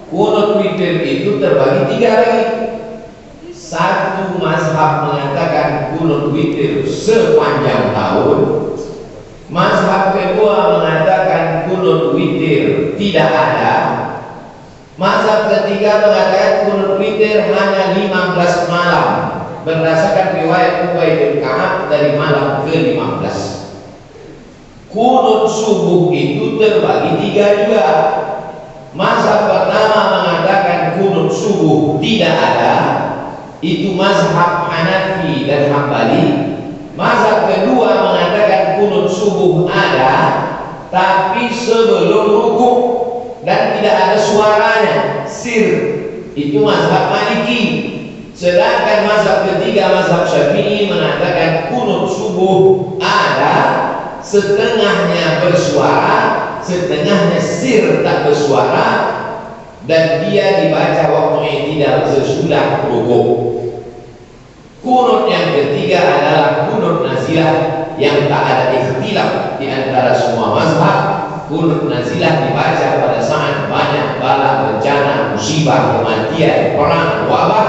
Kunut witir itu terbagi tiga lagi. Satu mazhab mengatakan kunut witir sepanjang tahun. Mazhab kedua mengatakan kunut witir tidak ada. Mazhab ketiga mengatakan kunut witir hanya 15 malam berdasarkan riwayat Ubay bin Ka'ab dari malam ke-15. Kunut subuh itu terbagi tiga juga. Mazhab pertama mengatakan kunut subuh tidak ada, itu mazhab Hanafi dan Hambali. Mazhab kedua mengatakan kunut subuh ada, tapi sebelum rukuk dan tidak ada suaranya, sir, itu mazhab Maliki. Sedangkan mazhab ketiga, mazhab Syafi'i, mengatakan kunut subuh ada, setengahnya bersuara, setengahnya sir tak bersuara, dan dia dibaca waktu tidak sesudah rukuk. Kunut yang ketiga adalah kunut nazilah yang tak ada ikhtilaf di antara semua mazhab. Kunut nazilah dibaca pada saat banyak bala, bencana, musibah, kematian, perang, wabah,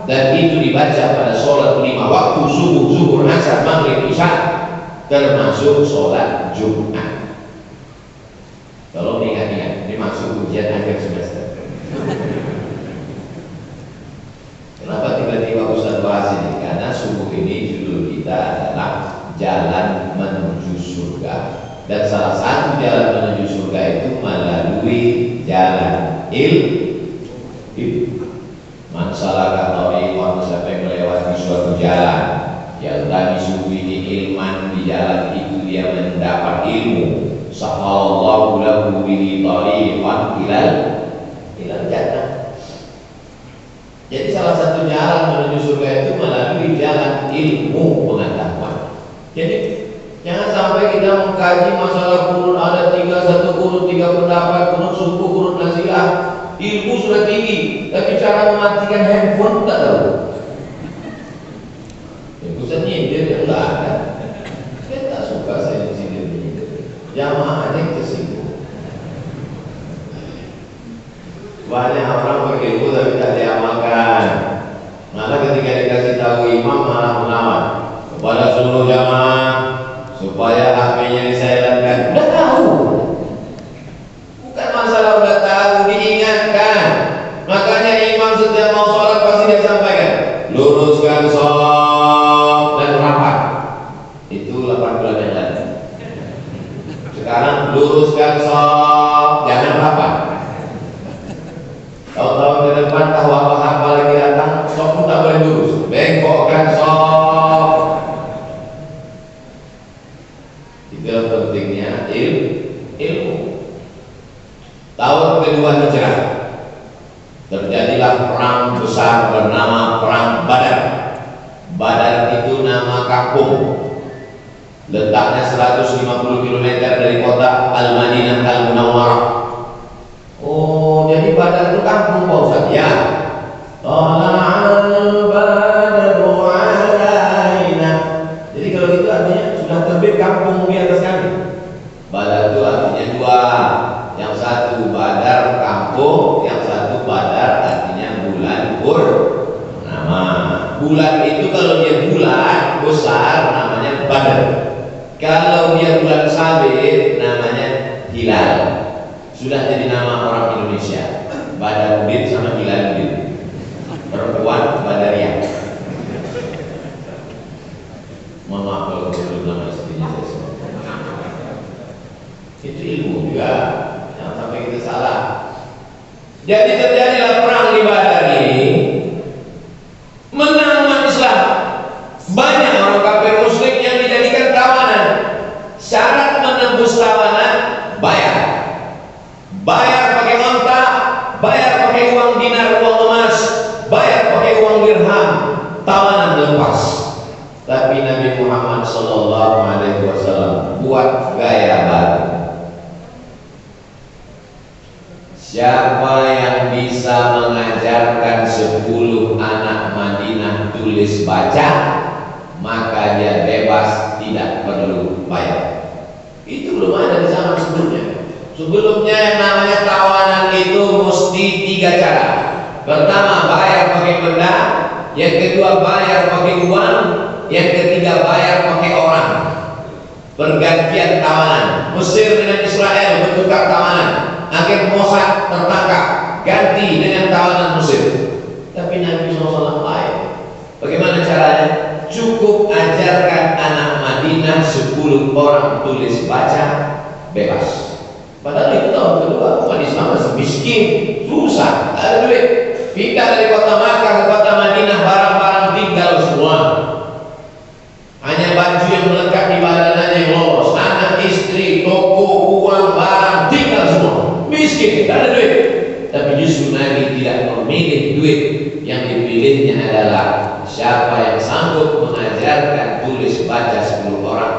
dan itu dibaca pada sholat 5 waktu, subuh, zuhur, asar, maghrib, isya, termasuk sholat Jumat. Tolong ingat-ingat, ini masuk ujian akhir semester. Kenapa tiba-tiba Ustaz bahas ini? Karena subuh ini judul kita adalah jalan menuju surga. Dan salah satu jalan menuju surga itu melalui jalan ilmu. Man salaka thariqan, siapa yang melewati suatu jalan, yaltamisu bihi ilman, di jalan itu dia mendapat ilmu, sahallallahu lahu bihi thariqan ilal jannah. Jadi salah satu jalan menuju surga itu melalui jalan ilmu pengetahuan. Jadi jangan sampai kita mengkaji masalah kunut, ada satu kunut, 3 pendapat, kunut subuh, kunut nazilah. Ilmu sudah tinggi, tapi cara mematikan handphone tak tahu. Ustaz nyindir yang enggak ada. Saya tak suka saya nyindir. Jamaah ada yang tersinggung. Banyak orang berilmu tapi tak diamalkan. Malah ketika dikasih tahu imam malah melawan kepada seluruh jamaah supaya HP-nya disilentkan. Udah tahu. Bukan masalah udah tahu, diingatkan. Makanya imam setiap mau sholat pasti dia sampaikan, luruskan shaf dan rapat. Itu 8 bulan yang lalu. Sekarang luruskan shaf, jangan rapat. Tahun-tahun ke depan tahu apa lagi datang, shaf pun tak boleh lurus. Bengkokkan shaf. Itu pentingnya ilmu. Tahun kedua Hijrah terjadilah perang besar bernama Perang Badar. Badar itu nama kampung, letaknya 150 km dari kota Al-Madinah Al-Munawwarah. Oh, jadi Badar itu kampung Pak Ustaz? Ya. Tala'al badru alaina. Jadi kalau itu artinya sudah terbit kampung di atas kami. Badar itu artinya dua. Yang satu Badar kampung, yang satu Badar artinya bulan purnama. Bulan itu kalau dia bulan besar namanya Badar. Kalau dia bulan sabit namanya hilal. Sudah jadi nama orang Indonesia. Badarudin sama Hilaludin. Perempuan Badariah. Mohon maaf kalau belum nama istrinya saya sebut. Itu ilmu juga. Jangan sampai kita salah. Jadi terjadilah perang di Badar ini. Menang umat Islam. Banyak orang kafir muslim yang dijadikan tawanan. Syarat menembus tawanan bayar. Bayar pakai onta, bayar pakai uang dinar, uang emas, bayar pakai uang dirham. Tawanan lepas. Tapi Nabi Muhammad SAW buat gaya baru. Siapa yang bisa mengajarkan 10 anak Madinah tulis baca, maka dia bebas, tidak perlu bayar. Itu belum ada di zaman sebelumnya. Sebelumnya yang namanya tawanan itu mesti Pertama, bayar pakai benda. Yang kedua, bayar pakai uang. Yang ketiga, bayar pakai orang. Pergantian tawanan. Mesir dengan Israel bertukar tawanan. Akhir Mossad tertangkap, ganti dengan tawanan Mesir. Tapi Nabi SAW lain. Bagaimana caranya? Cukup ajarkan anak Madinah 10 orang tulis baca, bebas. Padahal itu tahun kedua, umat Islam masih miskin, susah, tak ada duit. Pindah dari kota Makkah ke kota Madinah, barang-barang tinggal semua. Hanya baju yang melekat di badan aja yang lolos. Anak, istri, toko, uang, barang tinggal semua. Miskin, tak ada duit. Tapi justru Nabi tidak memilih duit. Yang dipilihnya adalah siapa yang sanggup mengajarkan tulis baca 10 orang,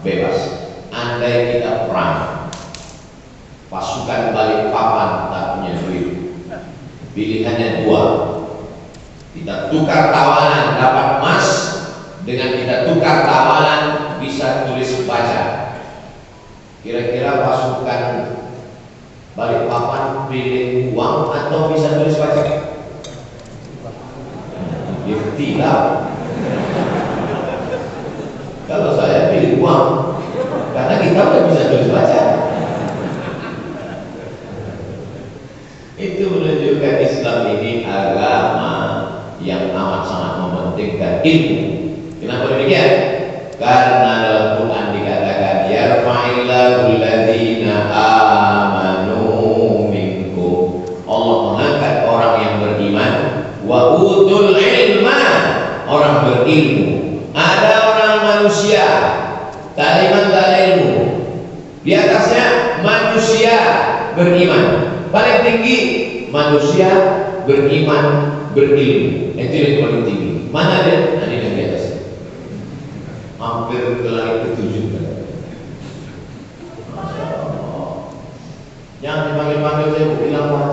bebas. Andai kita perang, pasukan Balikpapan tak punya duit, pilihannya dua. Kita tukar tawanan dapat emas, dengan kita tukar tawanan bisa tulis baca. Kira-kira pasukan Balikpapan pilih uang atau bisa tulis baca? Tidak. Kalau saya pilih uang, karena kita udah bisa tulis baca. Itu menunjukkan Islam ini agama yang amat sangat mementingkan ilmu. Kenapa demikian? Karena dalam Quran dikatakan yarfa'illahu alladzina amanu minkum. Allah mengangkat orang yang beriman, wa utul ilma, orang berilmu. Ada orang manusia, taliman dan ilmu. Di atasnya manusia beriman. Paling tinggi manusia beriman berilmu. Itu yang paling tinggi. Mana dia? Nah, ini di atas. Hampir ke langit ketujuh. Masya Allah. Jangan dipanggil-panggil, saya mau bilang mana.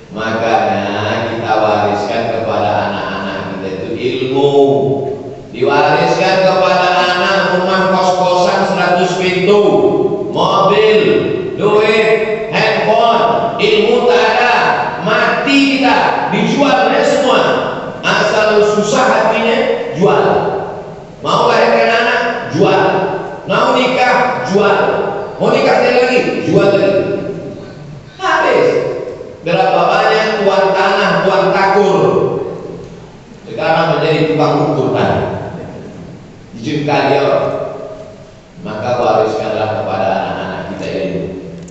Makanya kita wariskan kepada anak-anak kita itu ilmu. Diwariskan kepada anak rumah kos-kosan 100 pintu, mobil, duit, handphone, ilmu tak ada, mati kita, dijualnya semua. Asal susah hatinya, jual. Mau lahirkan anak, jual. Mau nikah, jual. Mau nikah lagi, jual lagi. Habis. Berapa banyak tuan tanah, tuan takur sekarang menjadi tukang ukur tanah, izin kalian. Maka wariskanlah kepada anak-anak kita ilmu.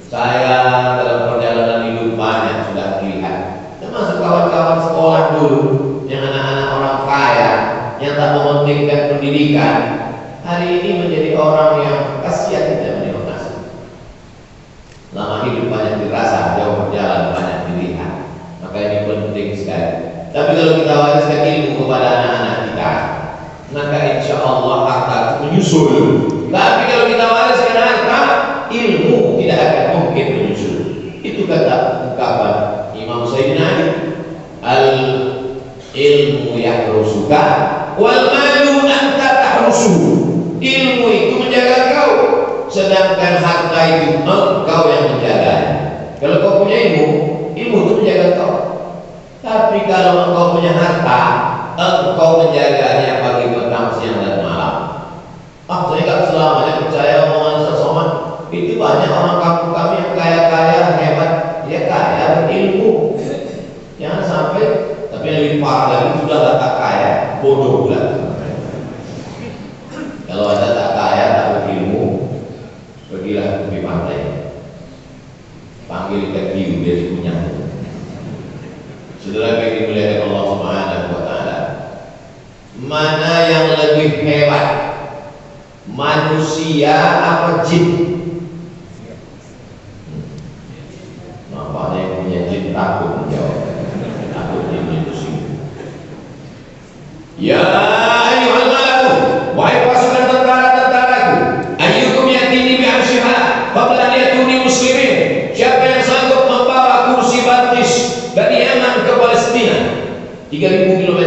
Saya dalam perjalanan hidup banyak sudah melihat, termasuk kawan-kawan sekolah dulu yang anak-anak orang kaya yang tak mementingkan pendidikan, hari ini menjadi orang yang kasihan tidak menerima kasih. Lama hidup banyak dirasa, jauh berjalan banyak pilihan. Maka ini penting sekali. Tapi kalau kita wariskan ilmu kepada anak-anak kita, maka insya Allah harta menyusul. Tapi kalau kita wariskan harta, ilmu tidak akan mungkin menyusul. Itu kata ungkapan Imam Sayyidina Ali, al ilmu yahrusuka wal malu anta tahrusu. Ilmu itu menjaga kau, sedangkan harta itu engkau yang menjaga. Kalau kau punya ilmu, ilmu itu menjaga kau. Tapi kalau engkau punya harta, engkau menjaganya pagi, petang, siang dan malam. Saya nggak selamanya percaya omongan seseorang. Itu banyak orang kampung kami yang kaya-kaya, hebat, dia kaya berilmu. Jangan sampai, tapi yang lebih parah lagi sudah tak kaya, bodoh pula. Kalau ada tak kaya, tak berilmu, pergilah ke tepi pantai, panggil ikan hiu, dia punya. Saudara yang dimuliakan Allah Subhanahu wa Ta'ala, mana yang lebih hebat, manusia apa jin? Nampaknya yang punya jin takut menjawab. Takut jin itu sih. Ya ayyuhal malaku, wahai pasukan tentara-tentaraku, ayyukum yatini bi'arsyiha qabla an yatuni muslimin. Siapa yang sanggup membawa kursi Balqis dari Yaman ke Palestina 3000 km,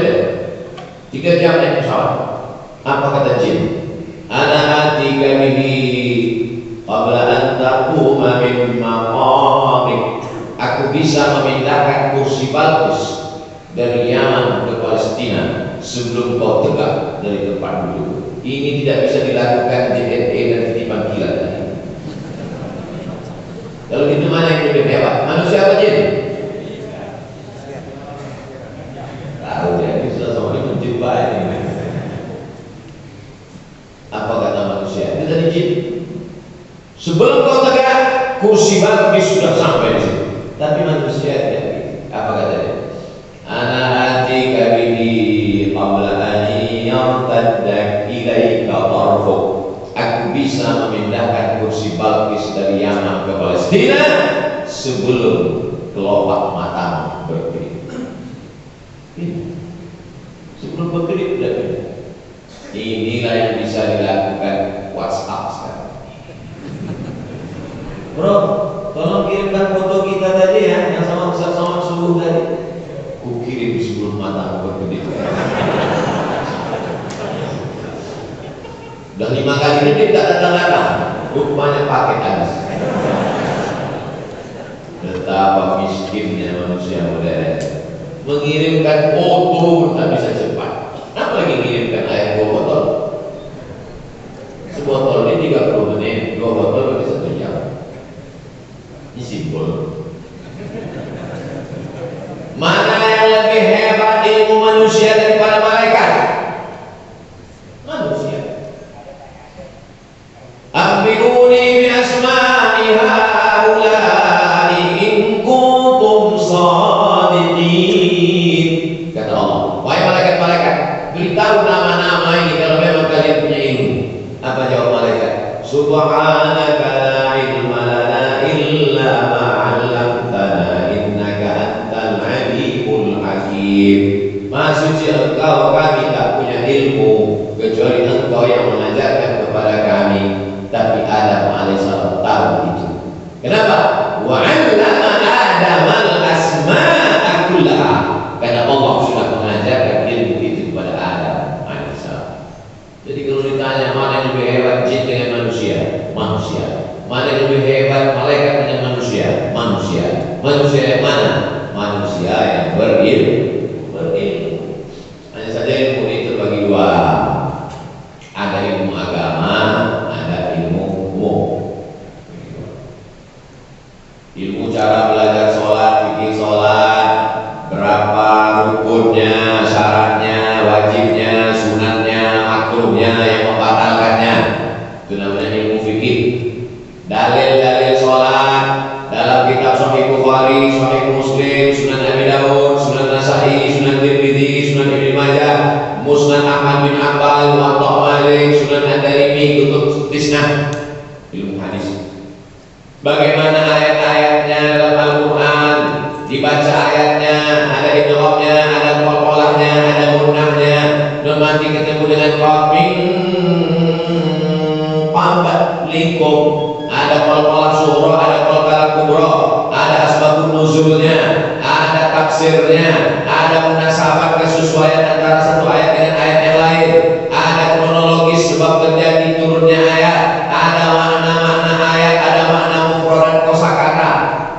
3 jam naik pesawat. Apa kata jin? Ana atika bihi qabla an taquma min maqamik. Aku bisa memindahkan kursi Balqis dari Yaman ke Palestina sebelum kau tegak dari tempat duduk. Ini tidak bisa dilakukan JNE dan titipan kilat. Kalau itu mana yang lebih hebat? Manusia apa jin? Tahu ya, bisa sama dia menjumpai ini. Apa kata manusia? Itu tadi jin. Sebelum kau tegak, kursi Balqis sudah sampai di situ. Tapi manusia tidak. Apa kata dia? Ana atika bihi qabla an yartadda ilaika tarfuk. Aku bisa memindahkan kursi Balqis dari Yaman ke Palestina sebelum kelopak matamu berkedip. Sebelum berkedip sudah pindah. Inilah yang bisa dilakukan WhatsApp sekarang. Bro, tolong kirimkan foto kita tadi ya, yang sama Ustaz Somad subuh tadi. Ku kirim sebelum matamu berkedip. Udah 5 kali kedip tak datang-datang, rupanya paket habis. Betapa miskinnya manusia modern. Mengirimkan foto tak bisa cepat. Apalagi mengirimkan air 2 botol. Sebotol ini 30 menit, 2 botol berarti 1 jam. Ini simpel. Mana yang lebih hebat ilmu manusia daripada malaikat? Manusia. Akhbiruni bi asma'i haula'i in kuntum shadiqin. Kata Allah, wahai malaikat-malaikat, beritahu nama-nama ini kalau memang kalian punya ilmu. Apa jawab malaikat? Subhanaka la ilma lana illa ma 'allamtana innaka antal alimul hakim. Maha suci Engkau, kami tak punya ilmu kecuali Engkau yang mengajarkan kepada kami. Tapi Adam alaihissalam tahu itu. Kenapa? Wa 'allama Adam al-asma'a kullaha. Karena Allah sudah mengajarkan ilmu itu kepada Adam alaihissalam. Jadi kalau ditanya mana yang lebih hebat jin dengan manusia? Manusia. Mana yang lebih hebat malaikat dengan manusia? Manusia. Manusia yang mana? Manusia yang berilmu. Hanya saja ilmu itu bagi 2. Ada ilmu agama, ada ilmu umum. Ilmu cara belajar sholat, fikih sholat, berapa rukunnya, syaratnya, wajibnya, sunatnya, makruhnya, yang membatalkannya. Itu namanya ilmu fikih. Dalil-dalil sholat dalam kitab Sahih Bukhari, Sahih Muslim, Sunan Abi Dawud, Sunan Nasa'i, Sunan Tirmidzi, Sunan Ibnu Majah, Musnad Ahmad bin Hanbal, Muwatta Malik, Sunan Ad-Darimi, Kutub Tisnah. Ilmu hadis. Bagaimana ayat-ayatnya dalam Al-Quran, dibaca ayatnya, ada idghamnya, ada qalqalahnya, ada gunnahnya, dan nanti ketemu dengan qafin pambat lingkup, ada qalqalah sughra, ada qalqalah kubra, ada asbabun nuzulnya, ada tafsirnya, ada munasabat kesesuaian antara satu ayat dengan ayat yang lain, ada kronologis sebab terjadi turunnya ayat, ada makna-makna ayat, ada makna mufrad dan kosakata.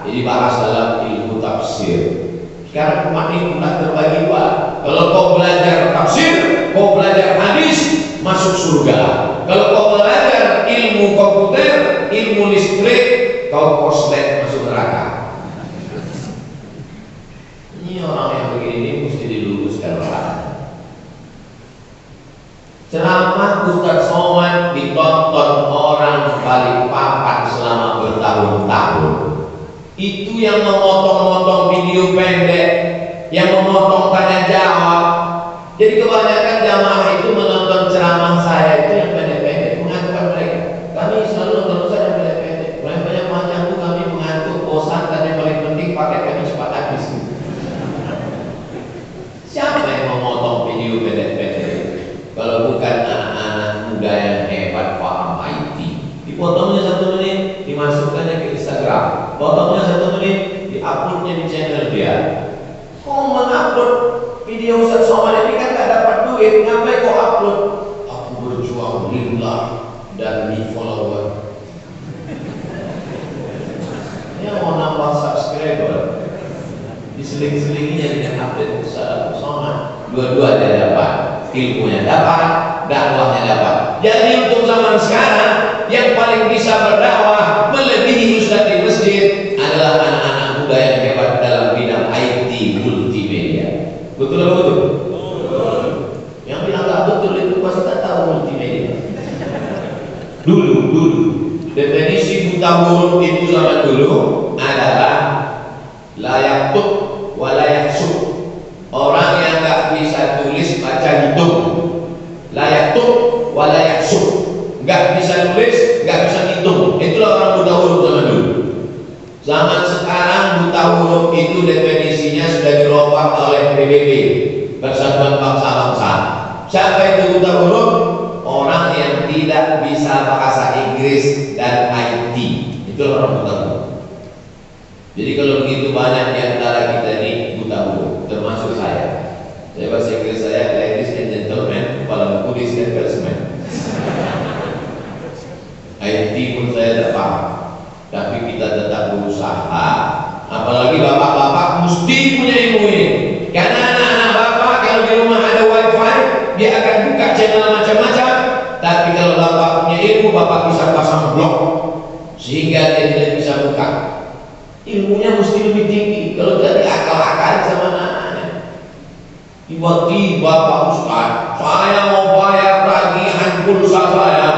Jadi bahas dalam ilmu tafsir. Sekarang umat ini sudah terbagi 2. Kalau kau belajar tafsir, kau belajar hadis, masuk surga. Kalau kau belajar ilmu komputer, ilmu listrik, kau korslet masuk neraka. Ini orang yang begini mesti diluruskan orang. Ceramah Ustaz Somad ditonton orang Balikpapan selama bertahun-tahun. Itu yang memotong-motong video pendek, yang memotong tanya jawab. Jadi kebanyakan jamaah itu menonton ceramah saya itu yang pendek-pendek, mengantukkan mereka. Kami selalu nonton saya yang pendek-pendek. Banyak panjang itu kami mengantuk, bosan, dan yang paling penting paket kami cepat habis. Siapa yang memotong video pendek-pendek? Kalau bukan anak-anak muda yang hebat paham IT. Dipotongnya 1 menit, dimasukkannya ke Instagram. Potongnya 1 menit, diuploadnya di channel dia. Kau mengupload video Ustaz Somad ini kan gak dapat duit, ngapain kau upload? Aku berjuang lillah dan di follower. diseling-selinginya dengan update salafus saleh. Dua-dua dia dapat, ilmunya dapat, dakwahnya dapat. Jadi untuk zaman sekarang yang paling bisa berdakwah melebihi ustaz di masjid adalah anak-anak muda yang hebat dalam bidang IT multimedia. Betul atau betul? Betul. Yang bilang tak betul itu pasti tak tahu multimedia. Dulu definisi buta huruf itu zaman dulu adalah layak tuk wa layak suk. Orang yang nggak bisa tulis baca hitung. Layak tuk wa layak suk. Nggak bisa tulis, nggak bisa hitung. Itulah orang buta huruf zaman dulu. Zaman sekarang buta huruf itu definisinya sudah dirubah oleh PBB, Persatuan Bangsa-Bangsa. Siapa itu buta huruf? Orang yang tidak bisa bahasa Inggris dan IT. Itu orang buta huruf. Jadi kalau begitu banyak di antara kita ini buta huruf, termasuk saya. Saya bahasa Inggris saya ladies and gentlemen, kepala polis dan persmen. IT pun saya tidak paham, tapi kita tetap berusaha. Apalagi bapak-bapak mesti punya ilmu ini. Karena anak-anak bapak kalau di rumah ada wifi, dia akan buka channel macam-macam. Tapi kalau bapak punya ilmu, bapak bisa pasang blok sehingga dia tidak bisa buka. Ilmunya mesti lebih tinggi. Kalau jadi akal-akal sama anak-anaknya. Tiba-tiba Pak Ustaz, saya mau bayar tagihan pulsa saya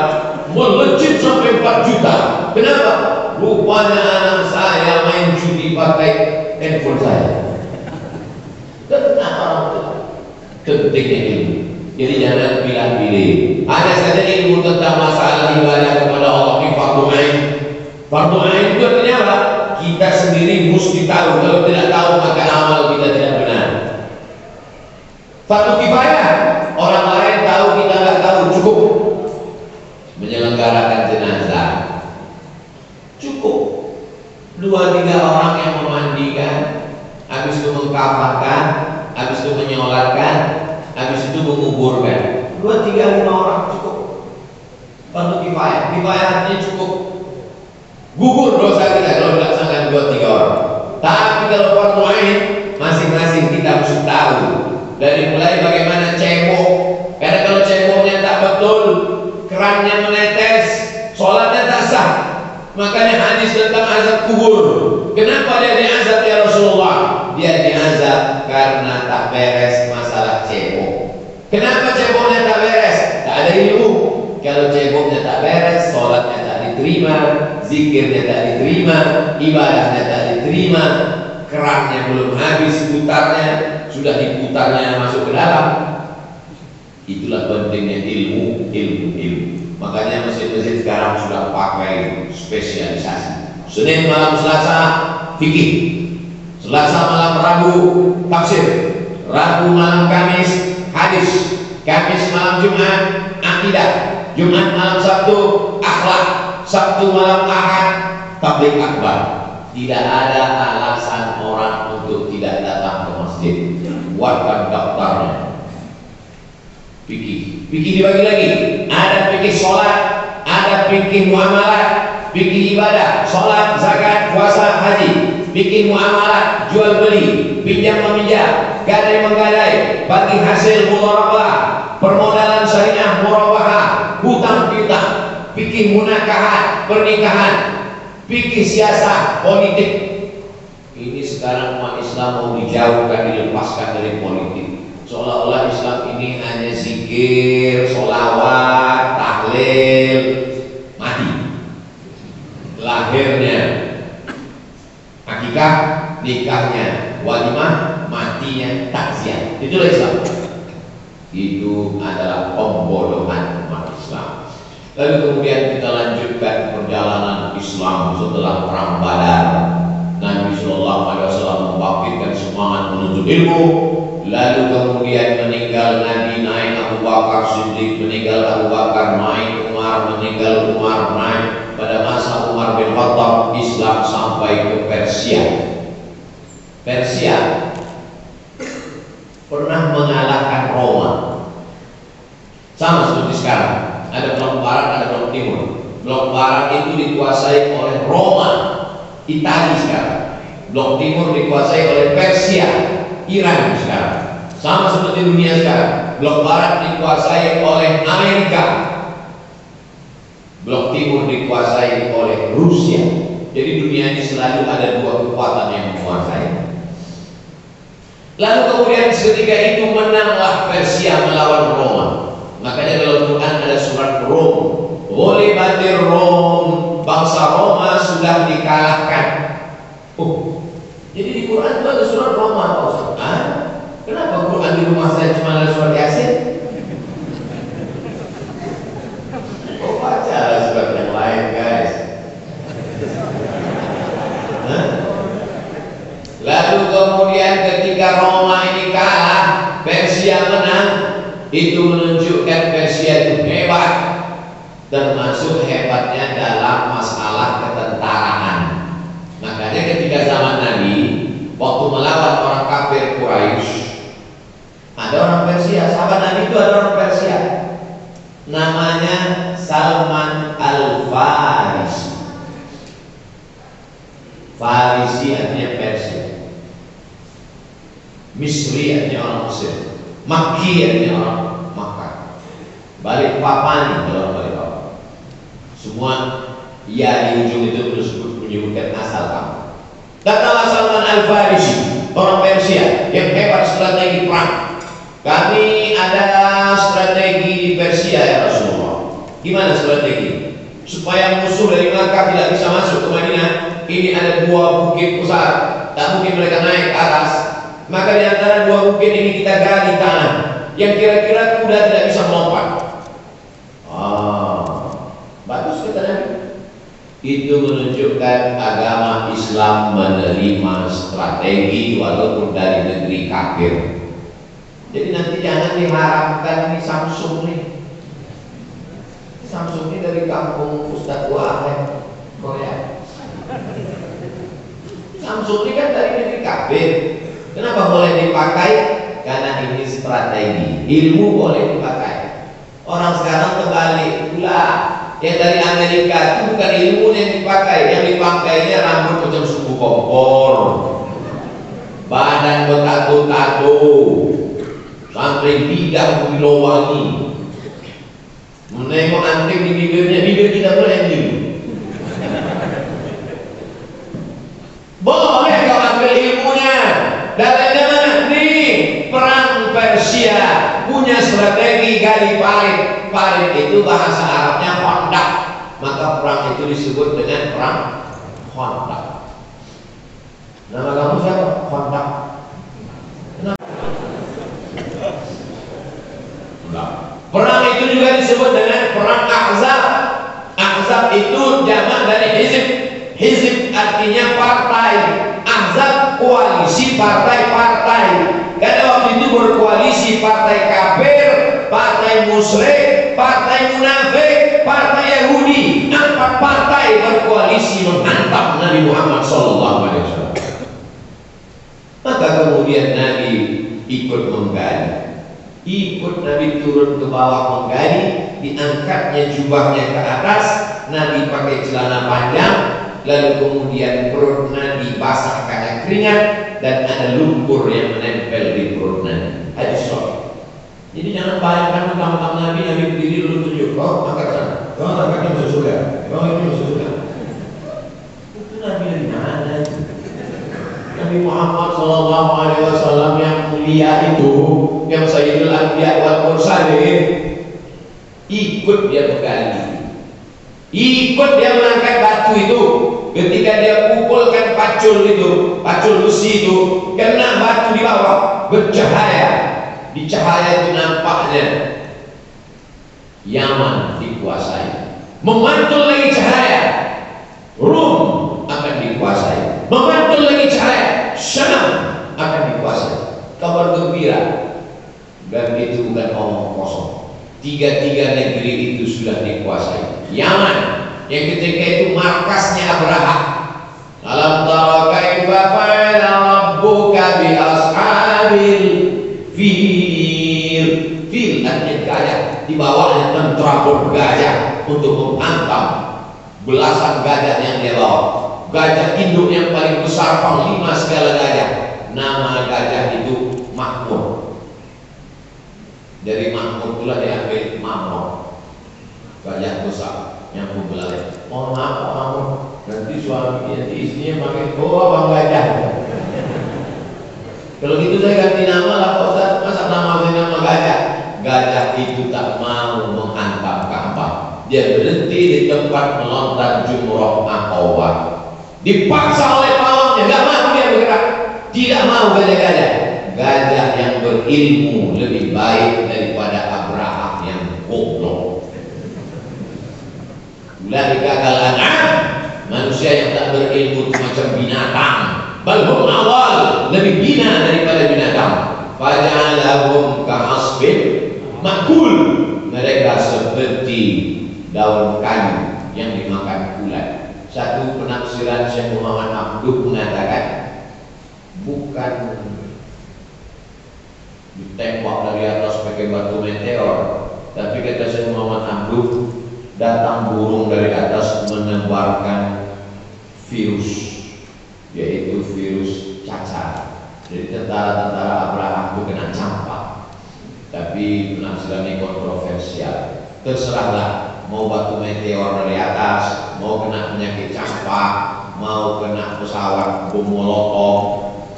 melejit sampai 4 juta. Kenapa? Rupanya anak saya main judi pakai handphone saya. Kenapa orang itu? Pentingnya ilmu. Jadi jangan pilih-pilih. Ada saja ilmu tentang masalah ibadah kepada Allah di fardu ain. Fardu ain itu artinya apa? Kita sendiri mesti tahu. Kalau tidak tahu maka amal kita tidak benar. Fardu kifayah, orang lain tahu kita nggak tahu, cukup. Menyelenggarakan jenazah cukup 2-3 orang yang memandikan, habis itu mengkafankan, habis itu menyolatkan, habis itu menguburkan. 2-3-5 orang cukup. Fardu kifayah, kifayah artinya cukup. Gugur dosa kita kalau dilaksanakan 2-3 orang. Tapi kalau fardu ain, masing-masing kita mesti tahu. Dari mulai bagaimana cebok, karena kalau ceboknya tak betul, kerannya menetes, sholatnya tak sah. Makanya hadis tentang azab kubur. Kenapa dia diazab ya Rasulullah? Dia diazab karena tak beres masalah cebok. Kenapa ceboknya tak beres? Tak ada ilmu. Kalau ceboknya tak beres, sholatnya tak diterima, zikirnya tak diterima, ibadahnya tak diterima, kerannya belum habis putarnya, sudah diputarnya masuk ke dalam. Itulah pentingnya ilmu. Makanya masjid-masjid sekarang sudah pakai spesialisasi. Senin malam Selasa fikih, Selasa malam Rabu tafsir, Rabu malam Kamis hadis, Kamis malam Jumat akidah, Jumat malam Sabtu akhlak, Sabtu malam Ahad tabligh akbar. Tidak ada alasan orang untuk tidak datang ke masjid. Buatkan daftarnya. Fikih dibagi lagi. Ada fikih sholat, ada fikih muamalat, fikih ibadah, sholat, zakat, puasa, haji. Fikih muamalat, jual beli, pinjam meminjam, gadai menggadai, bagi hasil mudharabah, permodalan syariah murabahah, hutang piutang, fikih munakahat, pernikahan, fikih siasat, politik. Ini sekarang umat Islam mau dijauhkan, dilepaskan dari politik. Seolah-olah Islam ini hanya zikir, sholawat, tahlil, mati. Lahirnya, akikah, nikahnya, walimah, matinya, takziah. Itulah Islam. Itu adalah pembodohan umat Islam. Lalu kemudian kita lanjutkan perjalanan Islam setelah perang Badar. Nabi Sallallahu Alaihi Wasallam membangkitkan semangat menuntut ilmu. Lalu kemudian meninggal Nabi, naik Abu Bakar Siddiq, meninggal Abu Bakar, naik Umar, meninggal Umar, naik. Pada masa Umar bin Khattab, Islam sampai ke Persia. Persia pernah mengalahkan Roma. Sama seperti sekarang, ada blok barat, ada blok timur. Blok barat itu dikuasai oleh Roma, Italia sekarang. Blok timur dikuasai oleh Persia, Iran sekarang. Sama seperti dunia sekarang. Blok barat dikuasai oleh Amerika. Blok timur dikuasai oleh Rusia. Jadi dunia ini selalu ada dua kekuatan yang menguasai. Lalu kemudian ketika itu menanglah Persia melawan Roma. Makanya dalam Quran ada surat Rom. Ghulibatir Rom, bangsa Roma sudah dikalahkan. Jadi di Quran itu ada surat Roma, Pak Ustaz. Kenapa Quran di rumah saya cuma ada surat Yasin? Oh, baca surat yang lain, guys. Lalu kemudian ketika Roma ini kalah, Persia menang, itu menunjukkan Persia itu hebat, termasuk hebatnya dalam masalah ketentaraan. Makanya ketika zaman Nabi, waktu melawan orang kafir Quraisy, ada orang Persia, sahabat Nabi itu ada orang Persia, namanya Salman Al-Farisi. Farisi artinya Persia, Misri artinya orang Mesir, Makki artinya orang Makkah, Balikpapan kalau orang Balikpapan. Semua ya di ujung itu menyebutkan asal kamu. Datanglah Salman Al-Farisi, orang Persia yang hebat strategi perang. Kami ada strategi di Persia ya Rasulullah. Gimana strategi? Supaya musuh dari Makkah tidak bisa masuk ke Madinah. Ini ada dua bukit besar, tak mungkin mereka naik ke atas. Maka di antara dua bukit ini kita gali tanah yang kira-kira kuda tidak bisa melompat. Bagus kata Nabi. Itu menunjukkan agama Islam menerima strategi walaupun dari negeri kafir. Jadi nanti jangan diharapkan di Samsung nih. Samsung ini dari kampung Ustadz Wahid Korea. Samsung ini kan dari negeri kafir. Kenapa boleh dipakai? Karena ini strategi. Ilmu boleh dipakai. Orang sekarang kebalik pula. Yang dari Amerika itu bukan ilmu yang dipakai. Yang dipakainya rambut macam suku kompor, badan bertato-tato, sampai bidang Wilowangi. Menengok anting di bibirnya, bibir kita boleh yang ini. Boleh kau ambil ilmunya. Dari mana? Nih, perang Persia punya strategi gali parit. Parit itu bahasa Arabnya Khandaq. Maka perang itu disebut dengan perang Khandaq. Nama kamu siapa? Khandaq. Perang itu juga disebut dengan perang Ahzab. Ahzab itu jamak dari hizib. Hizib artinya partai. Ahzab koalisi partai-partai. Karena waktu itu berkoalisi partai kafir, partai musyrik, partai munafik, partai Yahudi. 4 partai berkoalisi menghantam Nabi Muhammad SAW. Maka kemudian Nabi ikut menggali. Ikut Nabi turun ke bawah menggali, diangkatnya jubahnya ke atas, Nabi pakai celana panjang, lalu kemudian perut Nabi basah karena keringat dan ada lumpur yang menempel di perut Nabi. Hadis sahih. Jadi jangan bayangkan utama Nabi berdiri dulu tunjuk, oh angkat sana, oh angkatnya masuk surga, oh ini masuk surga. Itu Nabi dari mana? Nabi Muhammad SAW yang mulia itu, yang Sayyidul Anbiya wal Mursalin, ikut dia menggali, ikut dia mengangkat batu itu. Ketika dia pukulkan pacul itu, pacul besi itu, kena batu di bawah, bercahaya. Di cahaya itu nampaknya Yaman dikuasai. Memantul lagi cahaya, Rum akan dikuasai. Memantul lagi cahaya, Syam akan dikuasai. Kabar gembira. Dan itu bukan omong kosong. 3 negeri itu sudah dikuasai. Yaman yang ketika itu markasnya Abraha. Alam tara kaifa fa'ala rabbuka bi ashabil fil. Fil artinya gajah, di bawahnya tentara bergajah untuk menghantam belasan gajah yang dia bawa. gajah induk yang paling besar, panglima segala gajah. Nama gajah itu Makmur. Dari Makmur pula diambil Mamor, gajah besar yang membelalai. Mohon maaf Pak Mamor, nanti suami nanti istrinya pakai abang gajah. Kalau gitu saya ganti nama lah Pak Ustaz. Masa nama gajah? Gajah itu tak mau menghantam Ka'bah. Dia berhenti di tempat melontar jumroh Aqabah. Dipaksa oleh pawangnya, nggak mau dia bergerak. Tidak mau gajah-gajah. Gajah yang berilmu lebih baik daripada Abraha yang goblok. Ulai gagal manusia yang tak berilmu itu macam binatang. Balhum awal, lebih bina daripada binatang. Faja'alahum ka'asfin makul. Mereka seperti daun kayu yang dimakan ulat. Satu penafsiran Syekh Muhammad Abduh mengatakan, bukan ditembak dari atas pakai batu meteor, tapi kata Syekh Muhammad Abduh, datang burung dari atas menebarkan virus, yaitu virus cacar. Jadi tentara-tentara Abraham itu kena campak. Tapi penafsiran ini kontroversial. Terserahlah, mau batu meteor dari atas, mau kena penyakit campak, mau kena pesawat bom molotov,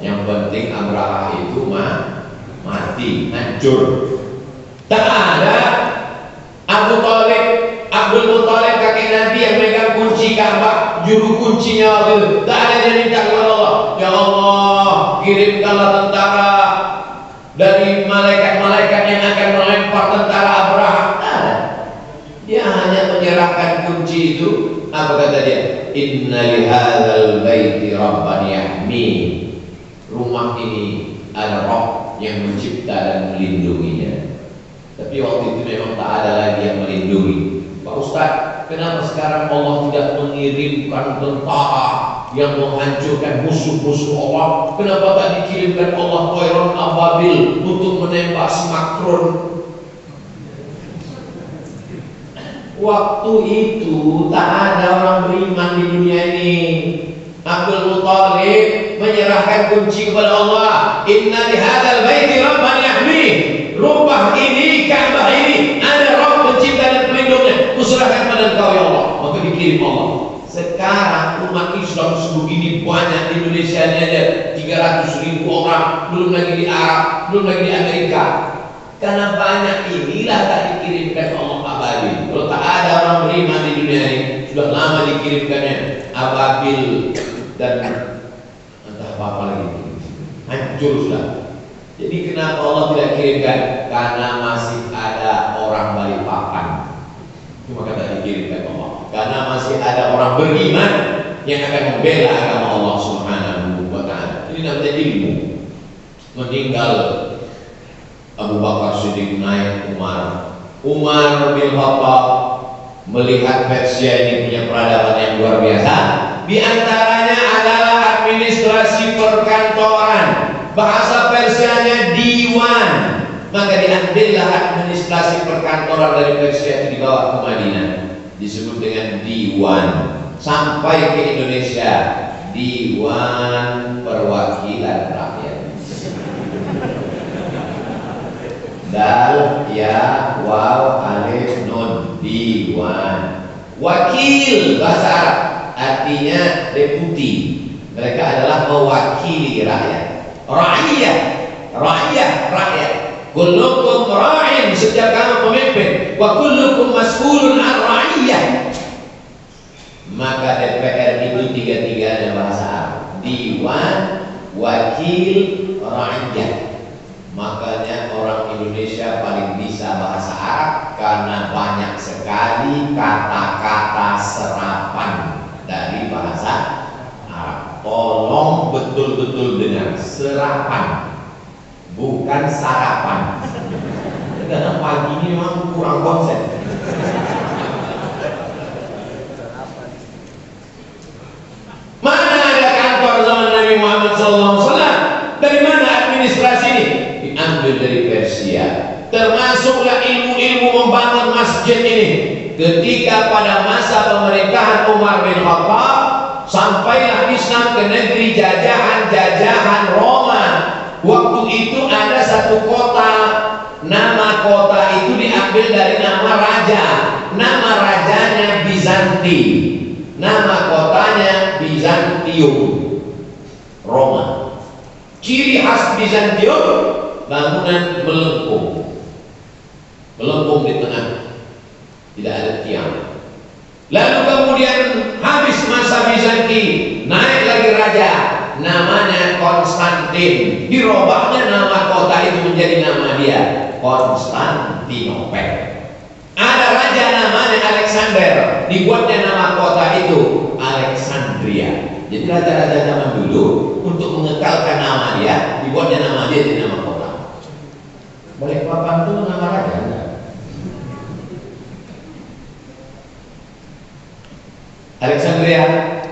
yang penting Abraham itu mati, hancur. Tak ada Abdul Muthalib kakek Nabi yang megang kunci Ka'bah, juru kuncinya itu. Tak ada yang minta kepada Allah, ya Allah, kirimkanlah tentara dari malaikat-malaikat yang akan melempar tentara Abraham. Tak ada. Dia hanya menyerahkan kunci itu. Apa kata dia? Inna lihadzal baiti rabban yahmi. Rumah ini ada Rabb yang mencipta dan melindunginya. Tapi waktu itu memang tak ada lagi yang melindungi. Pak Ustaz, kenapa sekarang Allah tidak mengirimkan tentara yang menghancurkan musuh-musuh Allah? Kenapa tak dikirimkan Allah Toiron Ababil untuk menembak si Makron? Waktu itu tak ada orang beriman di dunia ini. Abdul Muthalib menyerahkan kunci kepada Allah. Inna lihadzal baiti rabban yahmi. Rumah ini, Ka'bah ini ada Rabb pencipta dan pelindungnya. Kuserahkan pada Engkau ya Allah. Maka dikirim Allah. Sekarang umat Islam sebegini banyak di Indonesia ini aja 300.000 orang, belum lagi di Arab, belum lagi di Amerika. Karena banyak inilah tak dikirimkan Allah Ababil. Kalau tak ada orang beriman di dunia ini, sudah lama dikirimkannya Ababil dan entah apa lagi, hancur sudah. Jadi kenapa Allah tidak kirimkan? Karena masih ada orang Balikpapan. Cuma kata dikirimkan Allah. Karena masih ada orang beriman yang akan membela agama Allah Subhanahu wa Ta'ala. Ini namanya ilmu. Meninggal Abu Bakar Siddiq, naik Umar bin Khattab, melihat Persia ini punya peradaban yang luar biasa. Di antaranya adalah administrasi perkantoran. Bahasa Persianya diwan. Maka diambillah administrasi perkantoran dari Persia itu dibawa ke Madinah. Disebut dengan diwan. Sampai ke Indonesia, Dewan Perwakilan Rakyat. Dal, ya, waw, alif, nun, diwan. Wakil bahasa Arab artinya deputi. Mereka adalah mewakili rakyat. Rakyat. Kullukum ra'in, setiap kamu pemimpin. Wa kullukum mas'ulun an ra'iyah. Maka DPR itu tiga-tiganya bahasa Arab. Diwan, wakil, rakyat. Makanya orang Indonesia paling bisa bahasa Arab karena banyak sekali kata-kata serapan dari bahasa Arab. Tolong betul-betul dengar, serapan, bukan sarapan. Kadang pagi ini memang kurang konsep. Mana ada kantor zaman Nabi Muhammad SAW? Dari mana administrasi ini? Diambil dari Persia. Termasuklah ilmu-ilmu membangun masjid ini. Ketika pada masa pemerintahan Umar bin Khattab, Sampailah Islam ke negeri jajahan Roma. Waktu itu ada satu kota, nama kota itu diambil dari nama raja. Nama rajanya Bizanti, nama kotanya Bizantium, Roma. Ciri khas Bizantium, bangunan melengkung di tengah, tidak ada tiang. Lalu kemudian habis masa Bizanti, naik lagi raja, namanya Konstantin. Dirobahnya nama kota itu menjadi nama dia, Konstantinopel. Ada raja namanya Alexander, dibuatnya nama kota itu Alexandria. Jadi raja-raja zaman dulu untuk mengekalkan nama dia, dibuatnya nama dia di nama kota. Balikpapan itu nama raja. Alexandria,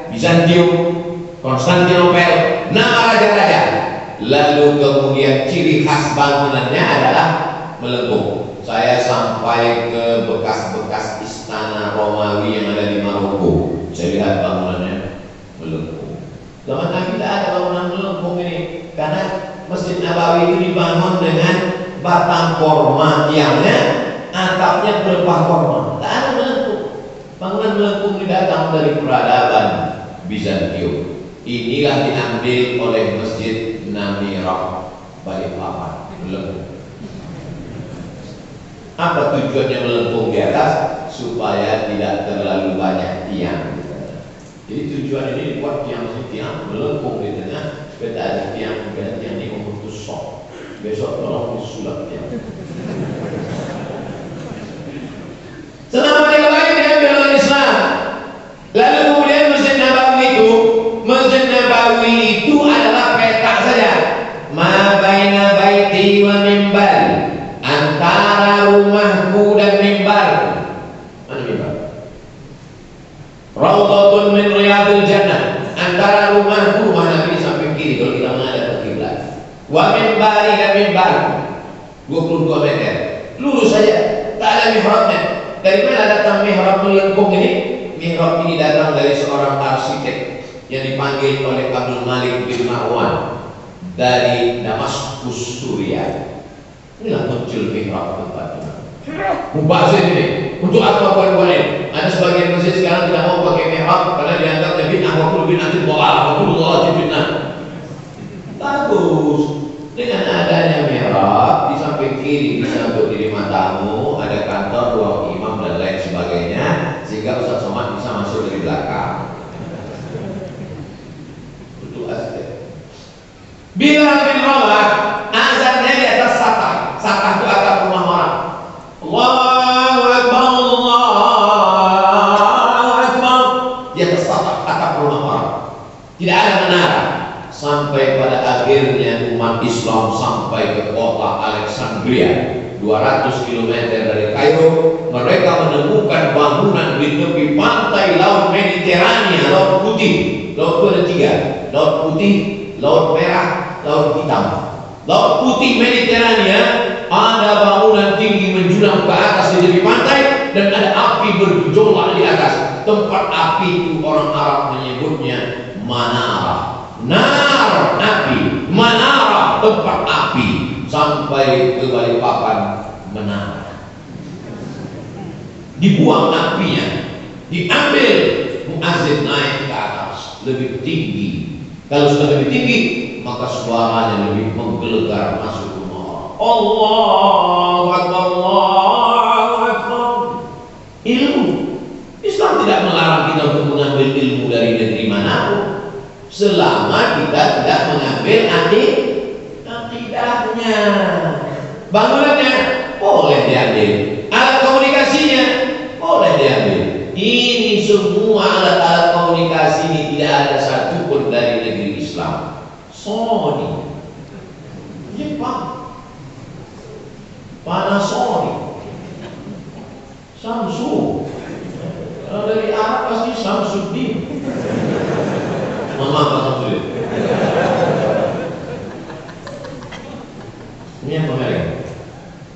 Bizantium, Konstantinopel, nama raja-raja. Lalu kemudian ciri khas bangunannya adalah melengkung. Saya sampai ke bekas-bekas istana Romawi yang ada di Maroko. Saya lihat bangunannya melengkung. Zaman Nabi tidak ada bangunan melengkung ini, karena Masjid Nabawi itu dibangun dengan batang korma, tiangnya, atapnya berupa korma. Tak ada melengkung. Bangunan melengkung ini datang dari peradaban Bizantium. Inilah diambil oleh Masjid Namirah Balikpapan, melengkung. Apa tujuannya melengkung di atas? Supaya tidak terlalu banyak tiang. Jadi tujuan ini dibuat tiang melengkung di tengah, supaya tak ada tiang ini memutus sok. Besok tolong disulap tiang. Selama yang lain diambil oleh Islam. Lalu kemudian Masjid Nabawi itu adalah petak saja. Ma baina baiti wa mimbar, antara rumahku dan mimbar. Mana mimbar? Raudhatun min riyadil jannah, antara rumahku, rumah Nabi samping kiri kalau kita menghadap ke kiblat. Wa mimbari dan mimbar 22 meter, lurus saja, tak ada mihrabnya. Dari mana datang mihrab melengkung ini? Mihrab ini datang dari seorang arsitek yang dipanggil oleh Abdul Malik bin Marwan dari Damaskus, Suriah. Inilah muncul mihrab tempatnya. Mubazir ini untuk apa boleh? Ada sebagian masjid sekarang tidak mau pakai mihrab karena dianggapnya bid'ah, wa kullu bid'atin dhalalah, wa kullu dhalalatin fitnah. Bagus. Dengan adanya mihrab di samping kiri bisa untuk terima tamu, ada kantor, ruang imam dan lain sebagainya, sehingga Ustaz Somad bisa masuk dari belakang. Itu aspek. Bila bin Rabah azannya di atas satah. Satah itu atap rumah orang. Allahu Akbar, Allahu Akbar. Di atas satah atap rumah orang. Tidak ada menara. Sampai pada akhirnya umat Islam sampai ke kota Alexandria, 200 km dari Kairo. Mereka menemukan bangunan di tepi pantai Laut Mediterania, Laut Putih. Laut itu ada 3, Laut Putih, Laut Merah, Laut Hitam. Laut Putih Mediterania ada bangunan tinggi menjulang ke atas di tepi pantai, dan ada api bergejolak di atas. Tempat api itu orang Arab menyebutnya manara. Nar, api, manara, tempat api. Sampai ke Balikpapan, menara. Dibuang apinya, diambil, muazzin naik ke atas, lebih tinggi. Kalau sudah lebih tinggi, maka suaranya lebih menggelegar masuk rumah orang. Allahu Akbar, Allahu Akbar. Ilmu. Islam tidak melarang kita untuk mengambil ilmu dari negeri manapun, selama kita tidak mengambil akidahnya. Bangunannya boleh diambil, alat komunikasinya boleh diambil. Ini semua alat-alat komunikasi ini tidak ada satupun dari negeri Islam. Sony, Jepang, Panasonic, Samsung. Kalau dari Arab pasti Samsudin. Mama Pak Samsudin. Ini yang merek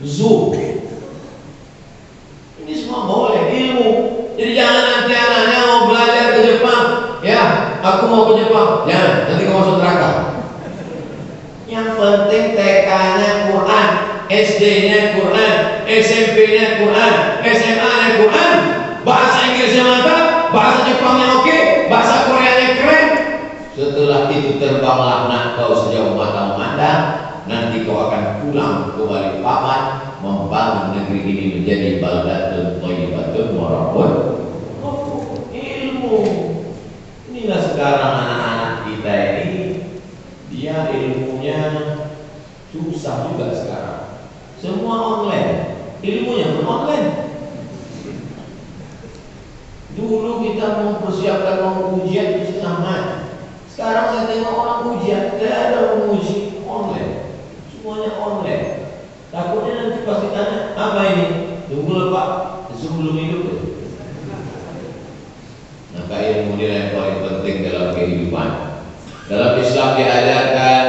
Zoom. Ini semua boleh ilmu. Jadi jangan nanti anaknya mau belajar ke Jepang, ya aku mau ke Jepang. Jangan, nanti kamu masuk neraka. Yang penting TK-nya Quran, SD-nya Quran, SMP-nya Quran, SMA-nya Quran, bahasa Inggrisnya mantap, bahasa Jepangnya oke, bahasa Koreanya keren. Setelah itu terbanglah nak kau sejauh mata memandang. Nanti kau akan pulang ke Balikpapan, membangun negeri ini menjadi baldatun thayyibatun wa rabbun ilmu. Inilah sekarang anak-anak kita ini, dia ilmunya susah juga sekarang. Semua online, ilmunya pun online. Dulu kita mau persiapkan mau ujian itu sama. Sekarang saya tengok orang ujian, tidak ada menguji online. Semuanya online. Takutnya nanti pasti tanya, apa ini? Tunggu Pak, sebelum hidup. Maka ilmu yang paling penting dalam kehidupan. Dalam Islam diajarkan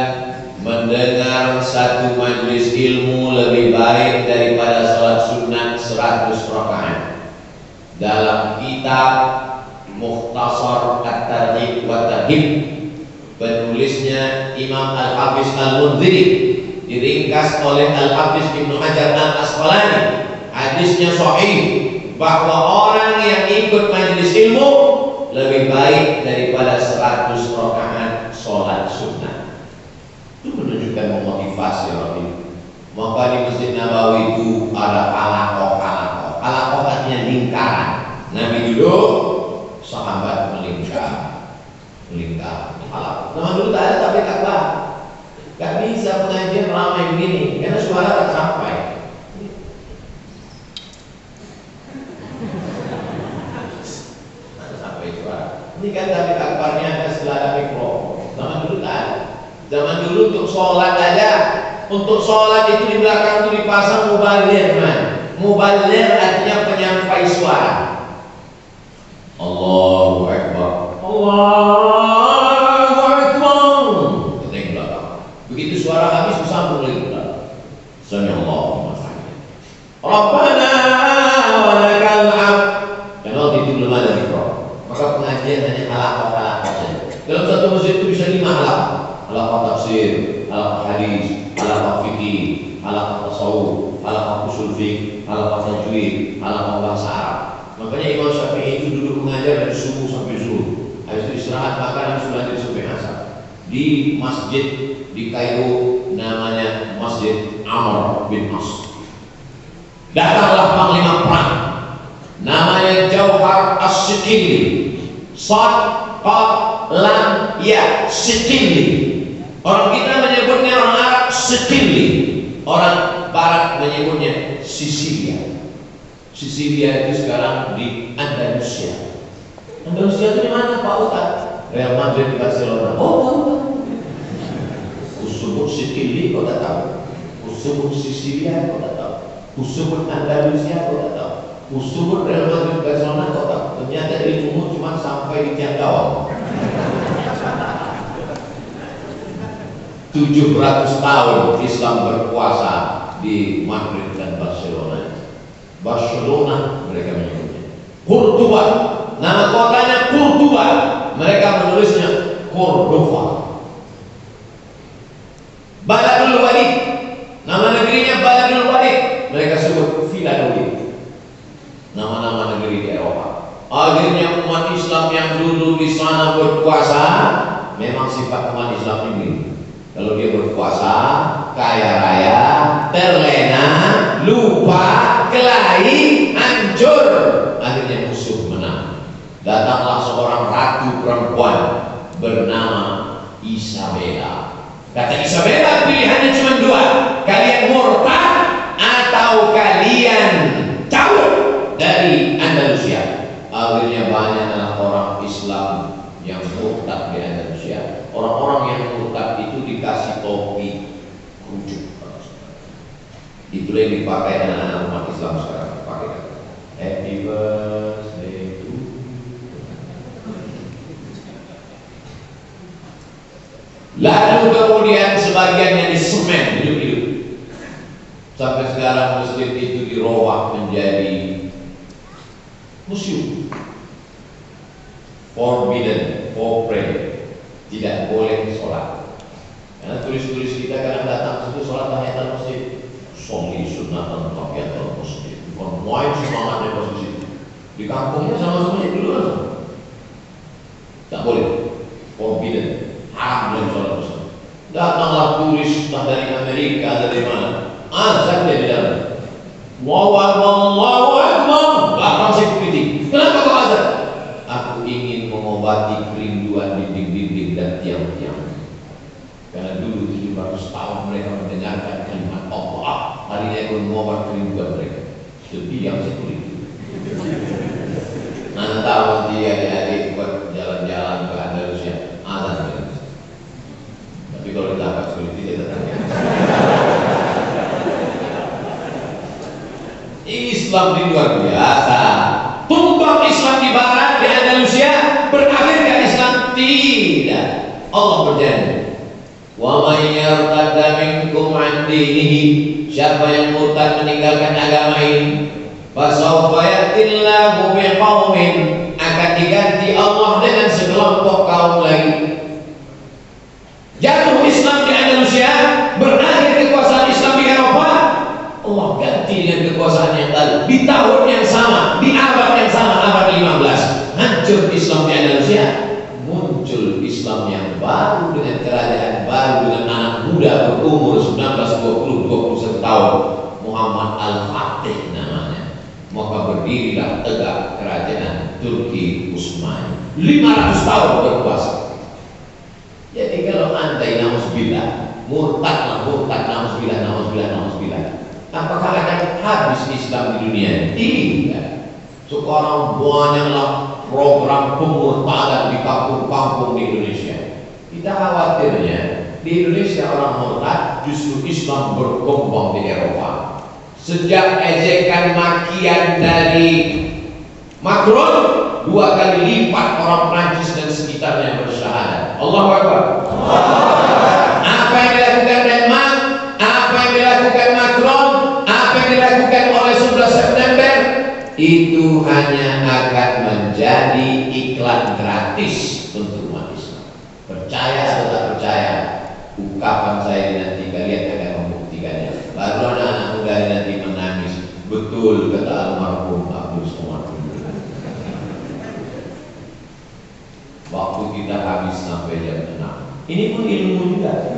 mendengar satu majlis ilmu lebih baik daripada salat sunat 100 rakaat. Dalam kitab Mukhtasar At-Targhib wa Tarhib, penulisnya Imam Al-Hafiz Al-Munziri, diringkas oleh Al-Hafiz Ibnu Hajar Al-Asqalani, hadisnya sahih bahwa orang yang ikut majlis ilmu lebih baik daripada 100 rakaat sholat sunnah. Itu menunjukkan memotivasi orang ini. Maka di Masjid Nabawi itu ada halakoh. Halakoh artinya lingkaran. Nabi duduk, sahabat melingkar. Halakoh. Nama dulu tak ada tapi takbah. Gak bisa pengajian ramai begini karena suara tak sampai. Ini kan tapi akbarnya ada setelah ada mikrofon. Zaman dulu tak ada. Zaman dulu untuk sholat ada. Untuk sholat itu di belakang itu dipasang mubalir, man. Mubalir artinya penyampai suara. Allahu Akbar. Allahu Akbar. Ketika belakang. Begitu suara habis bersambung lagi belakang. Sami'allahu liman Rabbana wa lakal hamd. Karena waktu itu belum ada mikrofon. Maka pengajian hanya halakoh saja. Dalam satu masjid itu bisa 5 halakoh. Halakoh tafsir, halakoh hadis, halakoh fikih, halakoh tasawuf, halakoh usul fiqh, halakoh tajwid, halakoh bahasa Arab. Makanya Imam Syafi'i itu duduk mengajar dari subuh sampai zuhur. Habis itu istirahat makan sudah dari sampai asar. Di masjid di Kairo namanya Masjid Amr bin As. Datanglah panglima perang namanya Jauhar As-Sikili. Sad, Qaf, Lam, Ya, Sikili. Orang kita menyebutnya orang Arab Sikili. Orang Barat menyebutnya Sisilia. Sisilia itu sekarang di Andalusia. Andalusia itu di mana Pak Ustaz? Real Madrid di Barcelona. Oh, tahu. Usubur Sikili kau tak tahu. Usubur Sisilia kau tak tahu. Usubur Andalusia kau tak tahu. Usubur Real Madrid Barcelona kau tahu. Ternyata ilmu cuma sampai di tiang gawang. 700 tahun Islam berkuasa di Madrid dan Barcelona. Barcelona mereka menyebutnya. Cordoba, nama kotanya Cordoba, mereka menulisnya Cordova. Baladul Walid, nama negerinya Baladul Walid, mereka sebut Philadelphia. Nama-nama negeri di Eropa. Akhirnya umat Islam yang dulu di sana berkuasa, memang sifat umat Islam ini. Kalau dia berkuasa, kaya raya, terlena, lupa, kelahi, hancur. Akhirnya musuh menang. Datanglah seorang ratu perempuan bernama Isabella. Kata Isabella, pilihannya cuma 2. Kalian murtad atau kalian cabut dari Andalusia. Akhirnya banyak orang Islam yang murtad di Andalusia. Orang-orang yang murtad itu dikasih topi kerucut. Itulah yang dipakai anak-anak umat Islam sekarang. Pakai Happy birthday to. Lalu kemudian sebagiannya disemen hidup-hidup. Sampai sekarang masjid itu dirowak menjadi museum. Forbidden pray, tidak boleh sholat. Karena turis-turis kita kadang datang ke situ sholat tahiyatul masjid, sholli sunnatan tahiyatul masjid. Bukan main semangatnya pas di situ. Di kampungnya sama-sama dulu langsung. Tak boleh, forbidden, haram dalam sholat masjid. Datanglah turis entah dari Amerika, dari mana, azan dia di dalam. Allahu Akbar, belakang security. Kenapa kau azan? Aku ingin mengobati kerinduan dinding-dinding dan tiang-tiang. Karena dulu 700 tahun mereka mendengarkan kalimat Allah, hari ini aku mengobati kerinduan mereka. Sedih yang security. Nanti tahu dia adik-adik buat jalan-jalan ke Andalusia, azan. Tapi kalau dapat security dia tetap. Islam di luar biasa. Tumbang Islam di barat, di Andalusia, berakhir ke Islam tidak. Allah berjanji, wa may yartadda minkum an dinihi, siapa yang murtad meninggalkan agama ini, fasawfa ya'tillahu biqaumin, akan diganti Allah dengan sekelompok kaum lagi. Jatuh Islam di Andalusia, berakhir kekuasaan Islam di Eropa, Allah ganti dengan kekuasaan yang tadi di tahun yang sama, di abad yang sama, abad 15. Hancur Islam di Andalusia, muncul Islam yang baru dengan kerajaan baru, dengan anak muda berumur 19, 20, 21 tahun, Muhammad Al-Fatih namanya. Maka berdirilah tegak kerajaan Turki Utsmani, 500 tahun berkuasa. Jadi kalau andai na'udzubillah murtad na'udzubillah, apakah akan habis Islam di dunia ini? Tidak. Sekarang banyaklah program pemurtadan di kampung-kampung di Indonesia. Kita khawatirnya di Indonesia orang murtad, justru Islam berkembang di Eropa. Sejak ejekan makian dari Macron, 2 kali lipat orang Prancis dan sekitarnya bersyahadat. Allahu Akbar. Apa yang dilakukan Denmark, apa yang dilakukan Macron, apa yang dilakukan oleh 11 September, itu hanya akan menjadi iklan gratis untuk umat Islam. Percaya atau tak percaya, ungkapan saya nanti kalian akan membuktikannya. Baru anak-anak muda nanti menangis. Betul kata almarhum Abdul Somad, waktu kita habis sampai jam 6. Ini pun ilmu juga.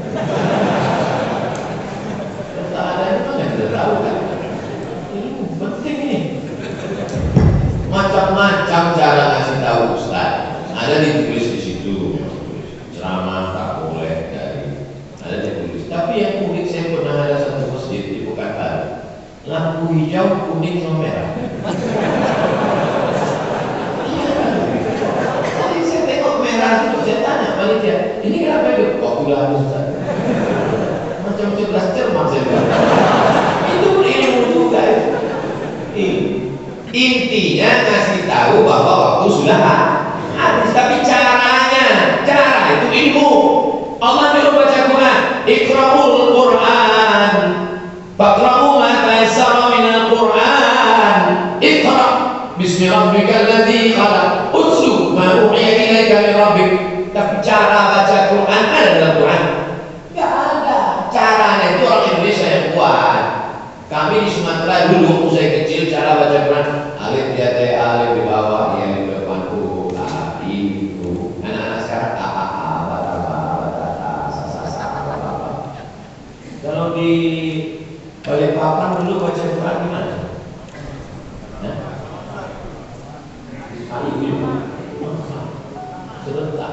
Tak ada itu kan kita tahu kan. Ilmu penting ini. Macam-macam cara ngasih tahu Ustaz. Ada ditulis di situ. Ceramah tak boleh dari. Ada ditulis. Tapi yang unik, saya pernah ada satu masjid di Pekanbaru. Lampu hijau, kuning, sama merah. Itu saya tanya panitia, ini kenapa itu? Waktu habis Ustaz. Macam 11 cermat saya bilang. Itu pun ilmu juga itu. Intinya ngasih tahu bahwa waktu sudah habis. Tapi cara itu ilmu. Allah nyuruh baca Quran, Iqra'ul Quran, faqra'u ma tayassara minal Quran. Iqra' bismi rabbikal ladzi khalaq, utlu ma uhiya ilaika min rabbik. Tapi cara baca Quran ada dalam Quran? Enggak ada. Caranya itu orang Indonesia yang buat. Kami di Sumatera dulu waktu saya kecil, cara baca Quran alif ya te, alif di bawah, ya di depan u, a, i, u. Anak-anak sekarang a, kalau di Balikpapan dulu baca Quran gimana? Sebentar.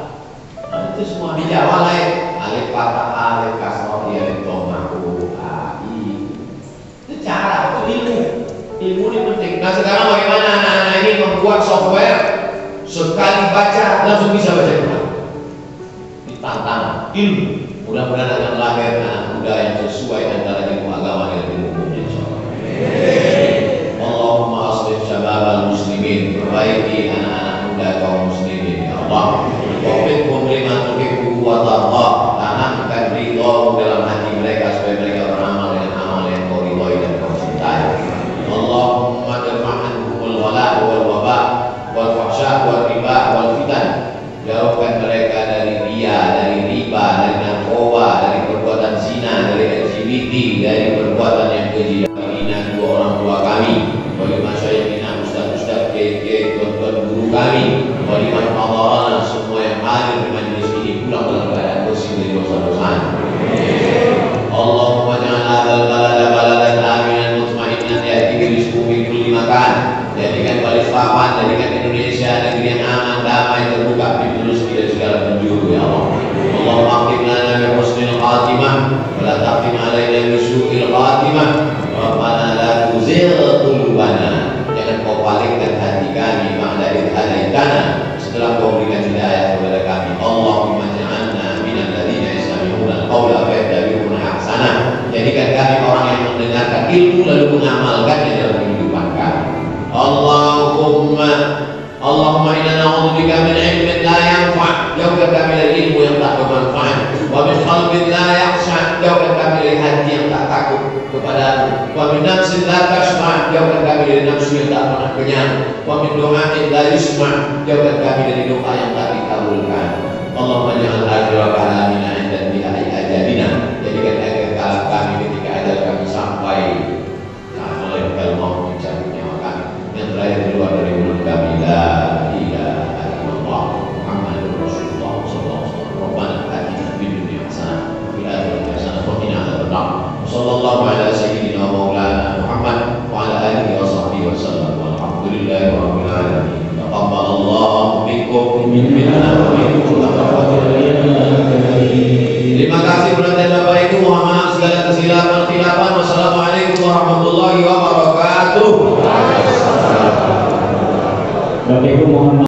Nah, itu semua di Jawa lain. Alif fathah, alif kasroh, ya dhamma, a, i. Itu cara, itu ilmu. Ilmu ini penting. Nah sekarang bagaimana anak-anak ini membuat software, sekali baca langsung bisa baca Quran. Ditantang ilmu. Mudah-mudahan akan lahir anak muda yang sesuai antara ilmu agama dan ilmu umum, insyaallah. Allahumma aslih syababal muslimin, perbaiki anak-anak muda kaum muslimin, ya Allah. Waffiqhum lima tuhibbu wa tarda, tanamkan ridhamu dalam hati mereka supaya mereka beramal dengan amal yang kau ridhai dan kau cintai. Allahumma darma'anhumul wala' wal waba' wal fahsya' wal riba' wal fitan. Jauhkan kabulkan. Jadikan Balikpapan, jadikan Indonesia negeri yang aman, damai, terbuka, pintu rezeki dari segala penjuru ya Allah. Allahumma aqim lana bi husnil khatimah wa la taqim alaina bi su'il khatimah. Rabbana la tuzigh qulubana. Jangan kau palingkan hati kami ba'da idh hadaitana, setelah kau berikan hidayah kepada kami. Allahumma ja'alna minal ladzina yastami'una al-qawla fayattabi'una ahsana. Jadikan kami orang yang mendengarkan ilmu lalu mengamalkannya dalam kehidupan kami. Allahumma inna na'udzubika min ilmin la yanfa', jauhkan kami dari ilmu yang tak bermanfaat. Wa min qalbin la yakhsha, jauhkan kami dari hati yang tak takut kepada-Mu. Wa min nafsin la tashba', jauhkan kami dari nafsu yang tak pernah kenyang. Wa min du'ain la yusma', jauhkan kami dari doa yang tak dikabulkan. Allahumma ja'al akhira kalamina 'inda intihai ajalina. Jadikan akhir kalam kami ketika ajal kami sampai malaikal maut mencabut nyawa kami, yang terakhir keluar dari mulut kami, la ilaha illallah Muhammadur Rasulullah sallallahu alaihi wasallam. Rabbana atina fid dunya hasanah wa fil akhirati hasanah wa qina adzabannar. Sallallahu ala sayyidina maulana Muhammad wa ala alihi wa sahbihi wasallam. Walhamdulillahi rabbil alamin. Taqabbalallahu minkum minna wa minkum taqabbal. Terima kasih perhatian Bapak Ibu, mohon maaf segala kesilapan. Wassalamualaikum warahmatullahi wabarakatuh. Bapak Ibu mohon maaf.